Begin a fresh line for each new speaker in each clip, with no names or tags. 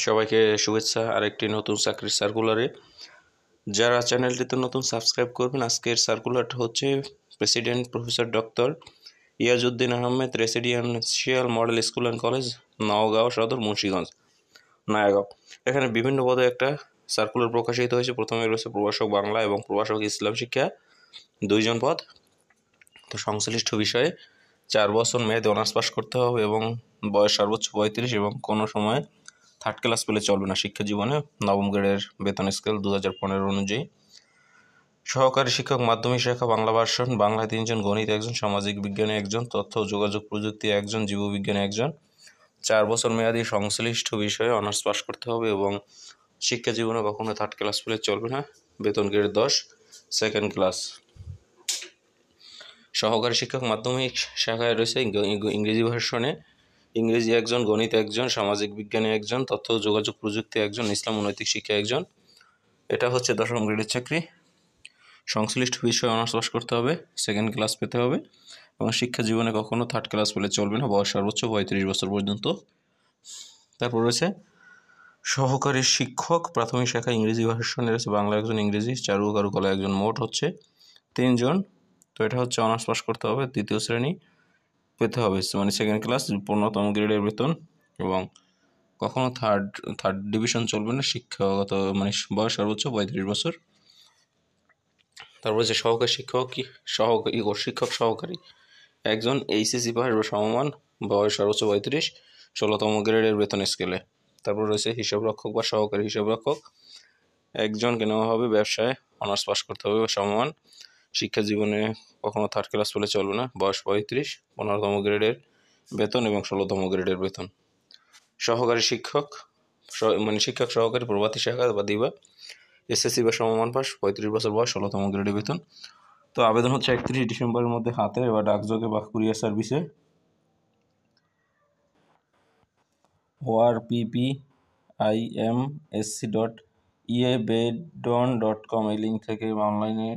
সবাইকে শুভেচ্ছা আরেকটি নতুন চাকরির সার্কুলারে। যারা চ্যানেলটিতে নতুন সাবস্ক্রাইব করবেন, আজকের সার্কুলারটা হচ্ছে president professor doctor Iajuddin Ahmed residential model school and college, Naogaon সদর, মুন্সিগঞ্জ, নয়াগাঁও। এখানে বিভিন্ন পদে একটা সার্কুলার প্রকাশিত হয়েছে। প্রথমে রয়েছে প্রভাষক বাংলা এবং প্রভাষক ইসলাম শিক্ষা, 2 জন পদ। তো সংশ্লিষ্ট বিষয়ে 4 বছর মেয়াদে অনার্স পাস করতে হবে এবং বয়স সর্বোচ্চ 35 এবং কোনো সময় 3rd ক্লাস পেলে চলবে না। শিক্ষা জীবনে 9ম গ্রেডের বেতন স্কেল 2015 অনুযায়ী। সহকারী শিক্ষক মাধ্যমিক শাখা বাংলা ভার্সন, বাংলায় 3 জন, গণিত 1 জন, সামাজিক বিজ্ঞানে 1 জন, তথ্য ও যোগাযোগ প্রযুক্তি 1 জন, জীববিজ্ঞানে 1 জন। 4 বছর মেয়াদী সংশ্লিষ্ট বিষয়ে অনার্স পাস করতে হবে এবং শিক্ষা জীবনে কখনো 3rd ক্লাস পেলে চলবে না। বেতন গ্রেড 10, 2nd ক্লাস। সহকারী শিক্ষক মাধ্যমিক শাখায় রয়েছে ইংরেজি ভার্সনে ইংরেজি 1 জন, গণিত 1 জন, সামাজিক বিজ্ঞানে 1 জন, তথ্য ও যোগাযোগ প্রযুক্তি 1 জন, ইসলাম ও নৈতিক শিক্ষা 1 জন। এটা হচ্ছে 10ম গ্রেডের চাকরি। সংশ্লিষ্ট বিষয়ে অনার্স পাস করতে হবে, 2nd ক্লাস পেতে হবে এবং শিক্ষা জীবনে কখনো 3rd ক্লাস পেলে চলবে না। বয়স সর্বোচ্চ 35 বছর পর্যন্ত। তারপর রয়েছে সহকারী শিক্ষক প্রাথমিক শাখা ইংরেজি ভার্সনে রয়েছে বাংলা 1 জন, ইংরেজি, চারু কারুকলা 1 জন, মোট হচ্ছে 3 জন। তো এটা হচ্ছে অনার্স পাস করতে হবে, 2য় শ্রেণী পেতে হবে, মানে 2nd ক্লাস, 15তম গ্রেডের বেতন এবং কখনো থার্ড ডিভিশন চলবে না। শিক্ষাগত মানে বয়স সর্বোচ্চ 35 বছর। তারপর হচ্ছে শিক্ষক সহকারী 1 জন, এইচএসসি পাস বা সমমান, বয়স সর্বোচ্চ 35, 16তম গ্রেডের বেতন স্কেলে। তারপর রয়েছে হিসাবরক্ষক বা সহকারী হিসাবরক্ষক 1 জনকে নেওয়া হবে, ব্যবসায় অনার্স পাস করতে হবে বা সমমান, শিক্ষা জীবনে কখনো 3rd ক্লাস পেলে চলবে না, বয়স 35, 15তম গ্রেডের বেতন এবং 16তম গ্রেডের বেতন। সহকারী শিক্ষক মানে শিক্ষক সহকারী প্রভাতী শাখা বা দিবা, এসএসসি বা সমমান পাস, 35 বছর বয়স, 16তম গ্রেডের বেতন। তো আবেদন হচ্ছে 31 ডিসেম্বরের মধ্যে হাতে বা ডাকযোগে বা কুরিয়ার সার্ভিসে। orppimsc.eabedon.com এই লিঙ্ক থেকে অনলাইনে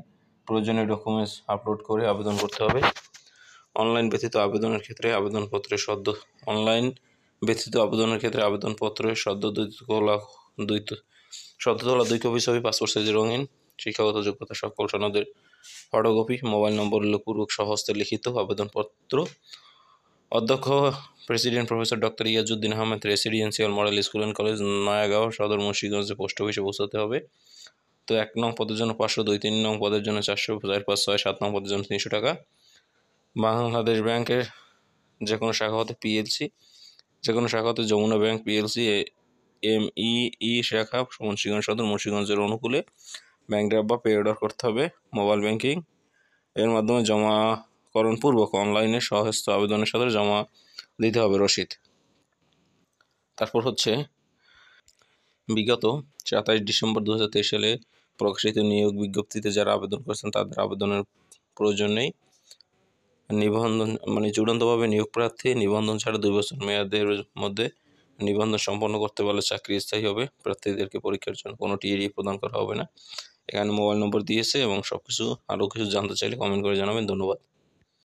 প্রয়োজনীয় ডকুমেন্টস আপলোড করে আবেদন করতে হবে। অনলাইন ব্যতীত আবেদনের ক্ষেত্রে আবেদনপত্রের সদ্য তোলা 2 কপি ছবি, পাসপোর্ট সাইজের রঙিন, শিক্ষাগত যোগ্যতা সকল সনদের ফটোকপি, মোবাইল নম্বর উল্লেখপূর্বক স্বহস্তে লিখিত আবেদনপত্র অধ্যক্ষ president professor doctor Iajuddin Ahmed residential model school and college, Nayagaon সদর, মুন্সিগঞ্জে পোস্ট অফিসে পৌঁছাতে হবে। তো 1 নং পদের জন্য 500, 2, 3 নং পদের জন্য 400, 4, 5, 6, 7 নং পদের জন্য 300 টাকা। বাংলাদেশ ব্যাংকের যে কোনো শাখা হতে যমুনা ব্যাংক পিএলসি এমইই শাখা মুন্সিগঞ্জ সদর, মুন্সিগঞ্জের অনুকূলে ব্যাংক ড্রাফট বা পে অর্ডার করতে হবে। মোবাইল ব্যাংকিং এর মাধ্যমে জমাকরণ পূর্বক অনলাইনে সহস্ত আবেদনের সাথে জমা দিতে হবে রসিদ। তারপর হচ্ছে বিগত 27 ডিসেম্বর 2023 সালে প্রকাশিত নিয়োগ বিজ্ঞপ্তিতে যারা আবেদন করেছেন তাদের আবেদনের প্রয়োজন নেই। নিবন্ধন মানে চূড়ান্তভাবে নিয়োগ প্রার্থী নিবন্ধন ছাড়া 2 বছর মেয়াদের মধ্যে নিবন্ধন সম্পন্ন করতে পারলে চাকরি স্থায়ী হবে। প্রার্থীদেরকে পরীক্ষার জন্য কোনো টিএডি প্রদান করা হবে না। এখানে মোবাইল নম্বর দিয়েছে এবং সবকিছু। আরও কিছু জানতে চাইলে কমেন্ট করে জানাবেন। ধন্যবাদ।